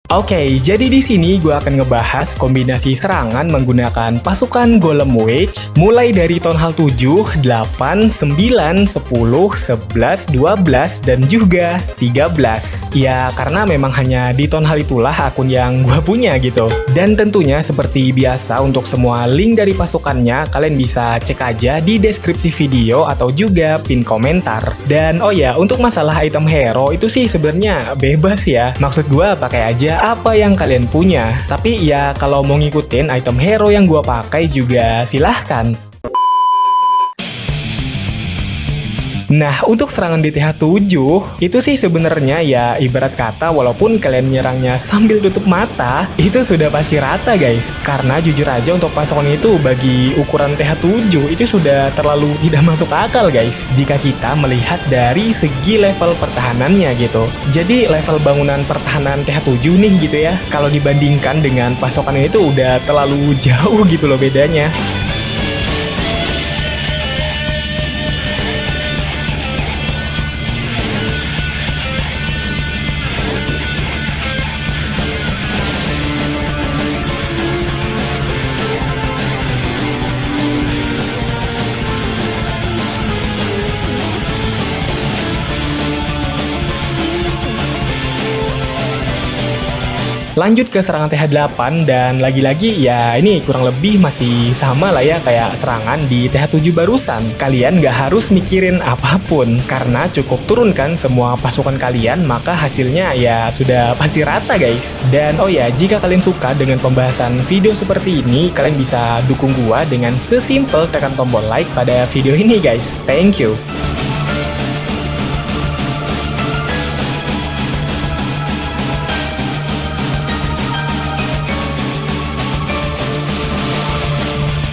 Oke, jadi di sini gue akan ngebahas kombinasi serangan menggunakan pasukan Golem Witch mulai dari Town Hall 7, 8, 9, 10, 11, 12, dan juga 13. Ya, karena memang hanya di Town Hall itulah akun yang gue punya gitu. Dan tentunya seperti biasa untuk semua link dari pasukannya, kalian bisa cek aja di deskripsi video atau juga pin komentar. Dan oh ya, untuk masalah item hero itu sih sebenarnya bebas ya. Maksud gue pakai aja apa yang kalian punya. Tapi ya kalau mau ngikutin item hero yang gua pakai juga silahkan. Nah, untuk serangan di TH7 itu sih sebenarnya ya ibarat kata walaupun kalian nyerangnya sambil tutup mata, itu sudah pasti rata guys. Karena jujur aja untuk pasukan itu bagi ukuran TH7 itu sudah terlalu tidak masuk akal guys, jika kita melihat dari segi level pertahanannya gitu. Jadi level bangunan pertahanan TH7 nih gitu ya, kalau dibandingkan dengan pasukan itu udah terlalu jauh gitu loh bedanya. Lanjut ke serangan TH8 dan lagi-lagi ya ini kurang lebih masih sama lah ya kayak serangan di TH7 barusan. Kalian gak harus mikirin apapun karena cukup turunkan semua pasukan kalian maka hasilnya ya sudah pasti rata guys. Dan oh ya, jika kalian suka dengan pembahasan video seperti ini, kalian bisa dukung gua dengan sesimpel tekan tombol like pada video ini guys. Thank you.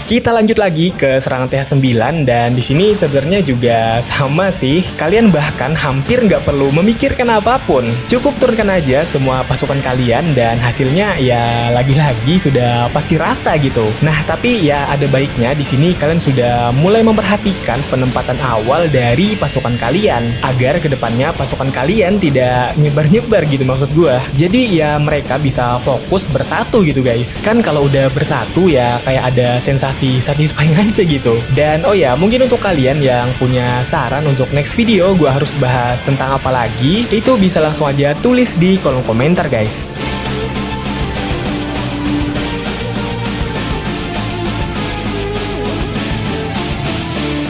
Kita lanjut lagi ke serangan TH9 dan di sini sebenarnya juga sama sih. Kalian bahkan hampir nggak perlu memikirkan apapun. Cukup turunkan aja semua pasukan kalian dan hasilnya ya lagi-lagi sudah pasti rata gitu. Nah, tapi ya ada baiknya di sini kalian sudah mulai memperhatikan penempatan awal dari pasukan kalian agar kedepannya pasukan kalian tidak nyebar-nyebar gitu maksud gua. Jadi ya mereka bisa fokus bersatu gitu guys. Kan kalau udah bersatu ya kayak ada sensasi satisfying aja gitu. Dan oh ya, mungkin untuk kalian yang punya saran untuk next video gua harus bahas tentang apa lagi, itu bisa langsung aja tulis di kolom komentar guys.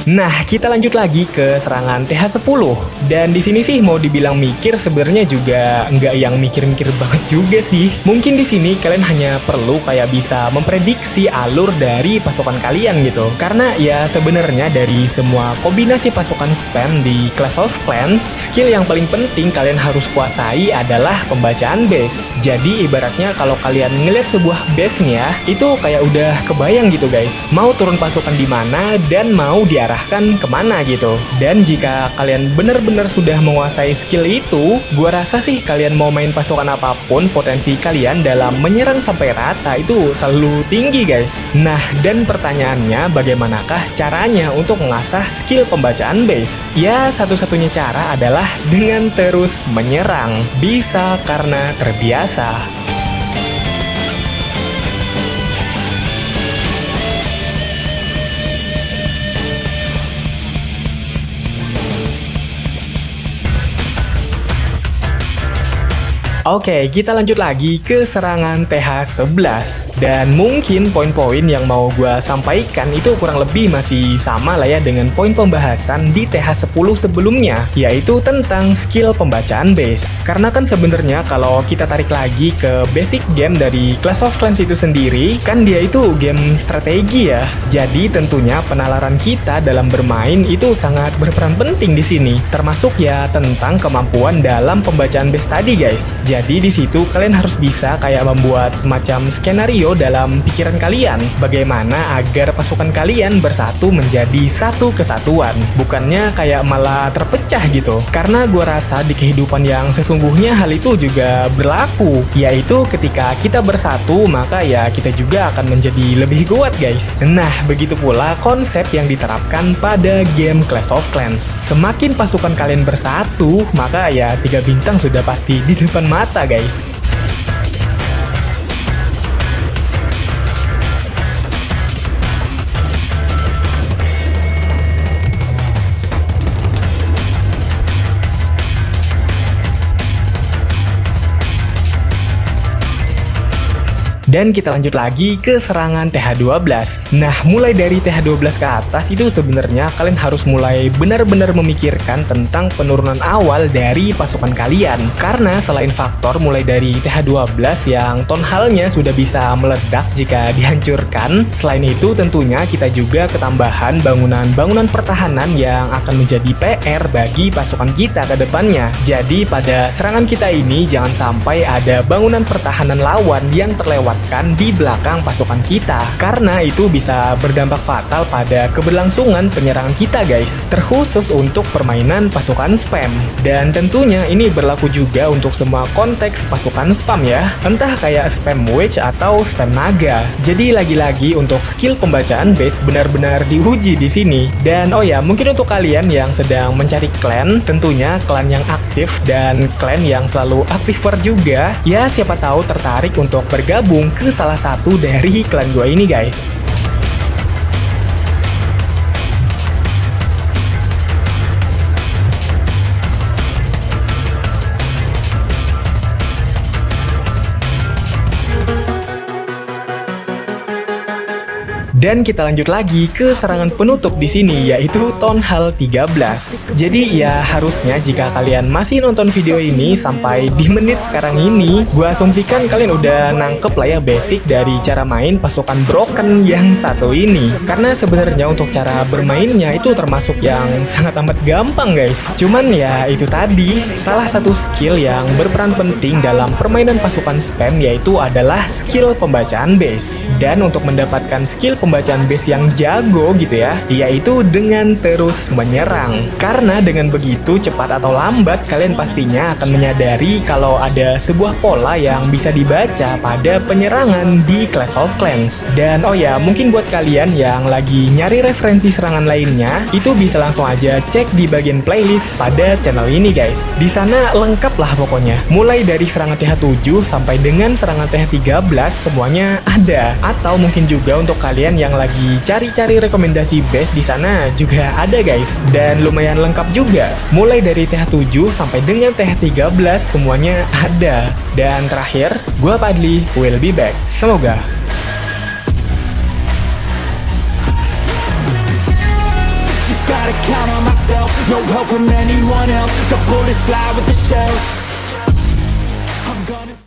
Nah, kita lanjut lagi ke serangan TH10. Dan di sini sih mau dibilang mikir sebenarnya juga nggak yang mikir-mikir banget juga sih. Mungkin di sini kalian hanya perlu kayak bisa memprediksi alur dari pasukan kalian gitu. Karena ya sebenarnya dari semua kombinasi pasukan spam di Clash of Clans, skill yang paling penting kalian harus kuasai adalah pembacaan base. Jadi ibaratnya kalau kalian ngeliat sebuah base-nya, itu kayak udah kebayang gitu guys. Mau turun pasukan di mana dan mau diarahkan kemana gitu. Dan jika kalian benar-benar sudah menguasai skill itu, gua rasa sih kalian mau main pasukan apapun, potensi kalian dalam menyerang sampai rata itu selalu tinggi guys. Nah, dan pertanyaannya bagaimanakah caranya untuk mengasah skill pembacaan base? Ya, satu-satunya cara adalah dengan terus menyerang. Bisa karena terbiasa. Oke, kita lanjut lagi ke serangan TH11. Dan mungkin poin-poin yang mau gue sampaikan itu kurang lebih masih sama lah ya dengan poin pembahasan di TH10 sebelumnya, yaitu tentang skill pembacaan base. Karena kan sebenarnya kalau kita tarik lagi ke basic game dari Clash of Clans itu sendiri, kan dia itu game strategi ya. Jadi tentunya penalaran kita dalam bermain itu sangat berperan penting di sini. Termasuk ya tentang kemampuan dalam pembacaan base tadi guys. Jadi di situ kalian harus bisa kayak membuat semacam skenario dalam pikiran kalian bagaimana agar pasukan kalian bersatu menjadi satu kesatuan, bukannya kayak malah terpecah gitu. Karena gue rasa di kehidupan yang sesungguhnya hal itu juga berlaku, yaitu ketika kita bersatu maka ya kita juga akan menjadi lebih kuat guys. Nah, begitu pula konsep yang diterapkan pada game Clash of Clans. Semakin pasukan kalian bersatu, maka ya 3 bintang sudah pasti di depan mata mata guys. Dan kita lanjut lagi ke serangan TH12. Nah, mulai dari TH12 ke atas itu sebenarnya kalian harus mulai benar-benar memikirkan tentang penurunan awal dari pasukan kalian. Karena selain faktor mulai dari TH12 yang tonhalnya sudah bisa meledak jika dihancurkan, selain itu tentunya kita juga ketambahan bangunan-bangunan pertahanan yang akan menjadi PR bagi pasukan kita ke depannya. Jadi pada serangan kita ini jangan sampai ada bangunan pertahanan lawan yang terlewat di belakang pasukan kita, karena itu bisa berdampak fatal pada keberlangsungan penyerangan kita guys, terkhusus untuk permainan pasukan spam. Dan tentunya ini berlaku juga untuk semua konteks pasukan spam ya, entah kayak spam witch atau spam naga. Jadi lagi-lagi untuk skill pembacaan base benar-benar diuji di sini. Dan oh ya, mungkin untuk kalian yang sedang mencari clan, tentunya clan yang aktif dan clan yang selalu aktiver juga, ya siapa tahu tertarik untuk bergabung ke salah satu dari klan gua ini guys. Dan kita lanjut lagi ke serangan penutup di sini, yaitu Town Hall 13. Jadi ya harusnya jika kalian masih nonton video ini sampai di menit sekarang ini, gua asumsikan kalian udah nangkep lah ya basic dari cara main pasukan broken yang satu ini. Karena sebenarnya untuk cara bermainnya itu termasuk yang sangat amat gampang guys. Cuman ya itu tadi, salah satu skill yang berperan penting dalam permainan pasukan spam yaitu adalah skill pembacaan base. Dan untuk mendapatkan skill pembacaan base yang jago gitu ya, yaitu dengan terus menyerang. Karena dengan begitu cepat atau lambat kalian pastinya akan menyadari kalau ada sebuah pola yang bisa dibaca pada penyerangan di Clash of Clans. Dan oh ya, mungkin buat kalian yang lagi nyari referensi serangan lainnya, itu bisa langsung aja cek di bagian playlist pada channel ini guys. Di sana lengkap lah pokoknya. Mulai dari serangan TH7 sampai dengan serangan TH13 semuanya ada. Atau mungkin juga untuk kalian yang lagi cari-cari rekomendasi base di sana juga ada guys, dan lumayan lengkap juga. Mulai dari TH7 sampai dengan TH13 semuanya ada. Dan terakhir, gua Padli will be back. Semoga gotta count on myself, no help from anyone else. The bullets fly with the shells. I'm gonna